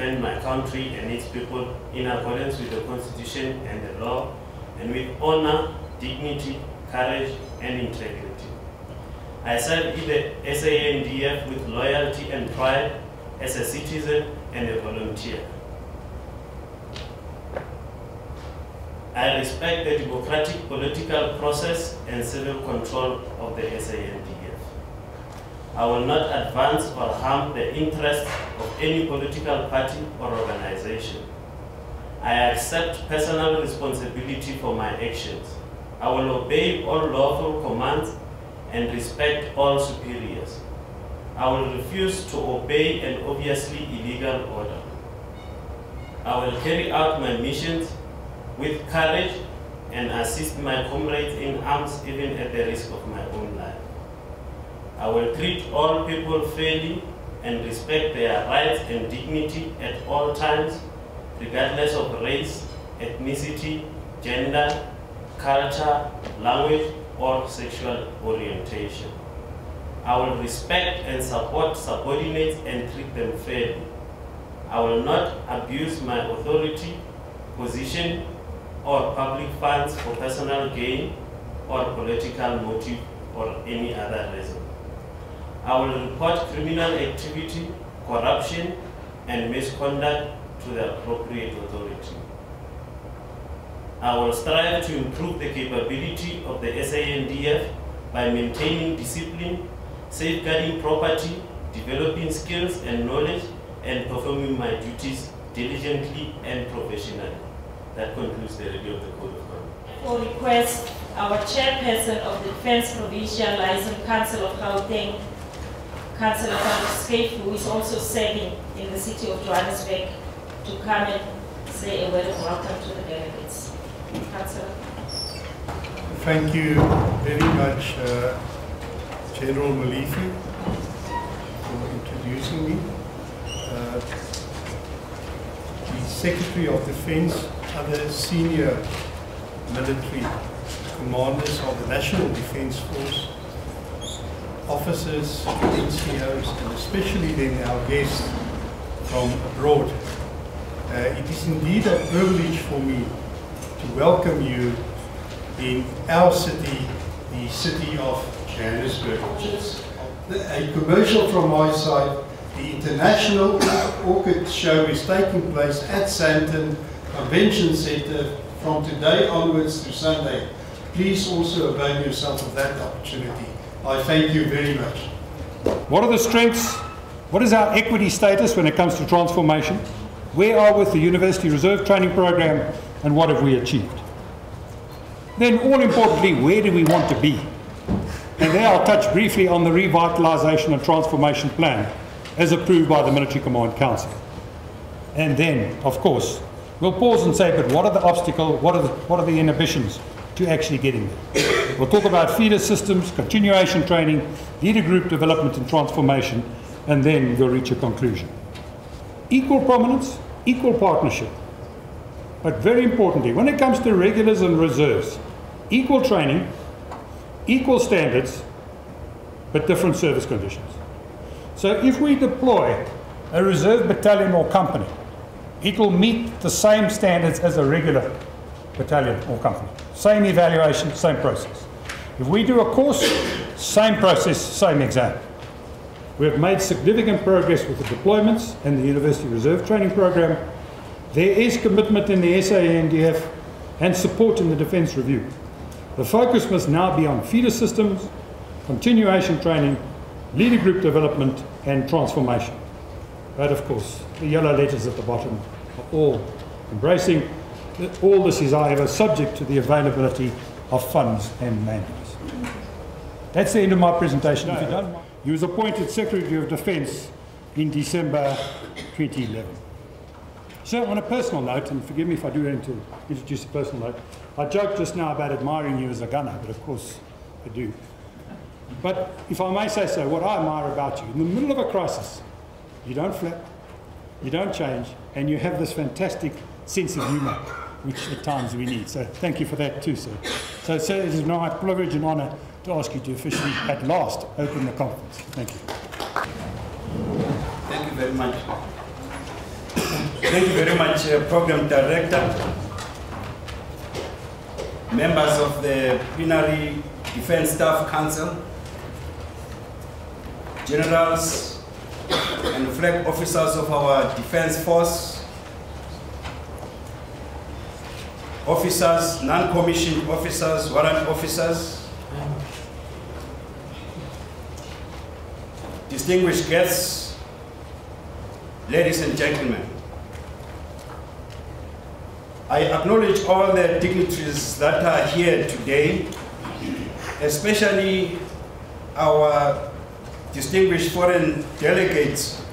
defend my country and its people in accordance with the Constitution and the law, and with honor, dignity, courage, and integrity. I serve in the SANDF with loyalty and pride as a citizen and a volunteer. I respect the democratic political process and civil control of the SANDF. I will not advance or harm the interests of any political party or organization. I accept personal responsibility for my actions. I will obey all lawful commands and respect all superiors. I will refuse to obey an obviously illegal order. I will carry out my missions with courage and assist my comrades in arms even at the risk of my own life. I will treat all people fairly and respect their rights and dignity at all times, regardless of race, ethnicity, gender, culture, language, or sexual orientation. I will respect and support subordinates and treat them fairly. I will not abuse my authority, position, or public funds for personal gain or political motive or any other reason. I will report criminal activity, corruption, and misconduct to the appropriate authority. I will strive to improve the capability of the SANDF by maintaining discipline, safeguarding property, developing skills and knowledge, and performing my duties diligently and professionally. That concludes the review of the Code of Conduct. For request, our chairperson of the Defence Provincial Liaison Council of Gauteng, Councillor Scafe, who is also serving in the city of Johannesburg, to come and say a word of welcome to the delegates. Councillor. Thank you very much, General Malifi, for introducing me. The Secretary of Defence, other senior military commanders of the National Defence Force, officers, NCOs, and especially then our guests from abroad. It is indeed a privilege for me to welcome you in our city, the city of Johannesburg. A commercial from my side. The International Orchid Show is taking place at Sandton Convention Centre from today onwards to Sunday. Please also avail yourself of that opportunity. I thank you very much. What are the strengths? What is our equity status when it comes to transformation? Where are we with the University Reserve Training Program, and what have we achieved? Then, all importantly, where do we want to be? And there I'll touch briefly on the Revitalisation and Transformation Plan as approved by the Military Command Council. And then, of course, we'll pause and say, but what are the obstacles, what are the inhibitions to actually getting there? We'll talk about feeder systems, continuation training, leader group development and transformation, and then we'll reach a conclusion. Equal prominence, equal partnership. But very importantly, when it comes to regulars and reserves, equal training, equal standards, but different service conditions. So if we deploy a reserve battalion or company, it will meet the same standards as a regular battalion or company. Same evaluation, same process. If we do a course, same process, same exam. We have made significant progress with the deployments and the University Reserve Training Program. There is commitment in the SANDF and support in the Defence Review. The focus must now be on feeder systems, continuation training, leader group development and transformation. But of course, the yellow letters at the bottom are all embracing. All this is, however, subject to the availability of funds and mandates. That's the end of my presentation. If you don't mind. He was appointed Secretary of Defence in December 2011. So on a personal note, and forgive me if I do introduce a personal note, I joked just now about admiring you as a gunner, but of course I do. But if I may say so, what I admire about you, in the middle of a crisis, you don't flap, you don't change, and you have this fantastic sense of humour, which at times we need. So thank you for that too, sir. So it is my privilege and honour to ask you to officially, at last, open the conference. Thank you. Thank you very much. Thank you very much, Program Director, members of the Plenary Defense Staff Council, generals and flag officers of our Defense Force, officers, non-commissioned officers, warrant officers, distinguished guests, ladies and gentlemen. I acknowledge all the dignitaries that are here today, especially our distinguished foreign delegates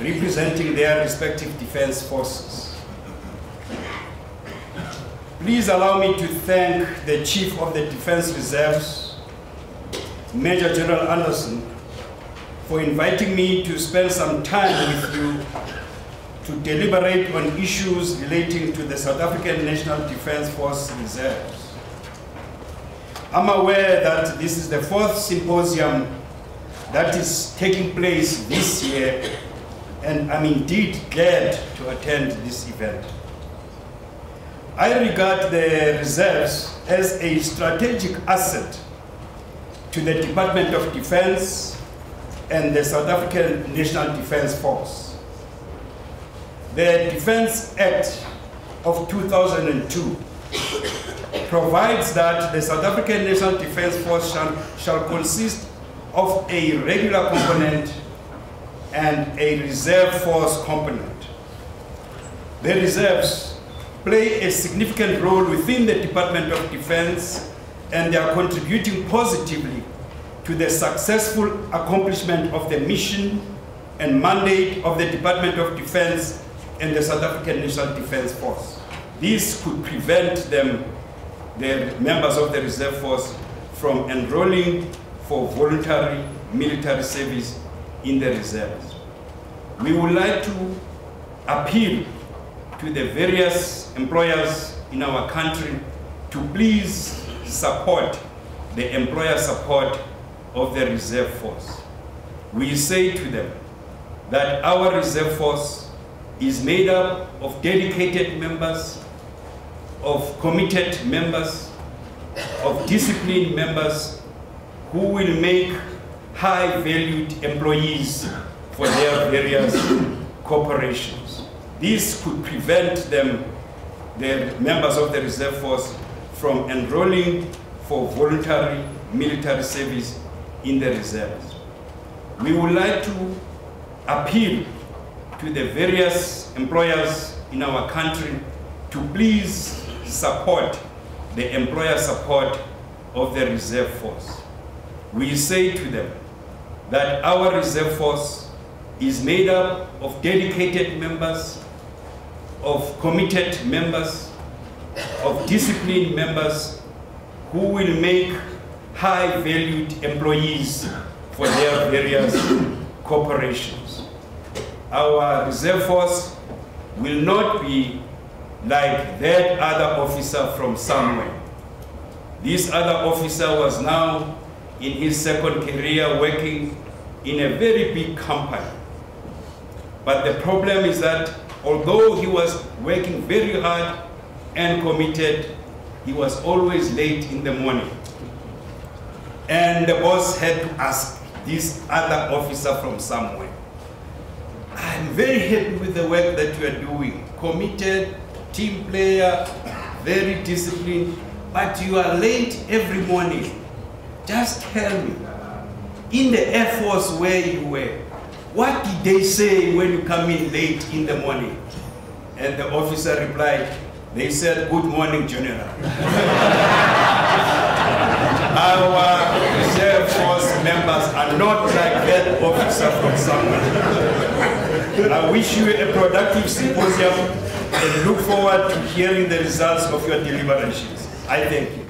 representing their respective defense forces. Please allow me to thank the Chief of the Defense Reserves, Major General Anderson, for inviting me to spend some time with you to deliberate on issues relating to the South African National Defense Force Reserves. I'm aware that this is the 4th symposium that is taking place this year, and I'm indeed glad to attend this event. I regard the reserves as a strategic asset to the Department of Defense and the South African National Defense Force. The Defense Act of 2002 provides that the South African National Defense Force shall consist of a regular component and a reserve force component. The reserves play a significant role within the Department of Defense, and they are contributing positively to the successful accomplishment of the mission and mandate of the Department of Defense and the South African National Defense Force. This could prevent them, the members of the reserve force, from enrolling for voluntary military service in the reserves. We would like to appeal to the various employers in our country to please support the employer support of the reserve force. We say to them that our reserve force is made up of dedicated members, of committed members, of disciplined members who will make high-valued employees for their various corporations. This could prevent them, the members of the reserve force, from enrolling for voluntary military service in the reserves. We would like to appeal to the various employers in our country to please support the employer support of the reserve force. We say to them that our reserve force is made up of dedicated members, of committed members, of disciplined members who will make high-valued employees for their various corporations. Our reserve force will not be like that other officer from somewhere. This other officer was now in his second career working in a very big company. But the problem is that although he was working very hard and committed, he was always late in the morning. And the boss had to ask this other officer from somewhere, I'm very happy with the work that you are doing. Committed, team player, very disciplined, but you are late every morning. Just tell me, in the Air Force where you were, what did they say when you come in late in the morning? And the officer replied, they said, good morning, General. Our reserve force members are not like that officer from somewhere. I wish you a productive symposium and look forward to hearing the results of your deliberations. I thank you.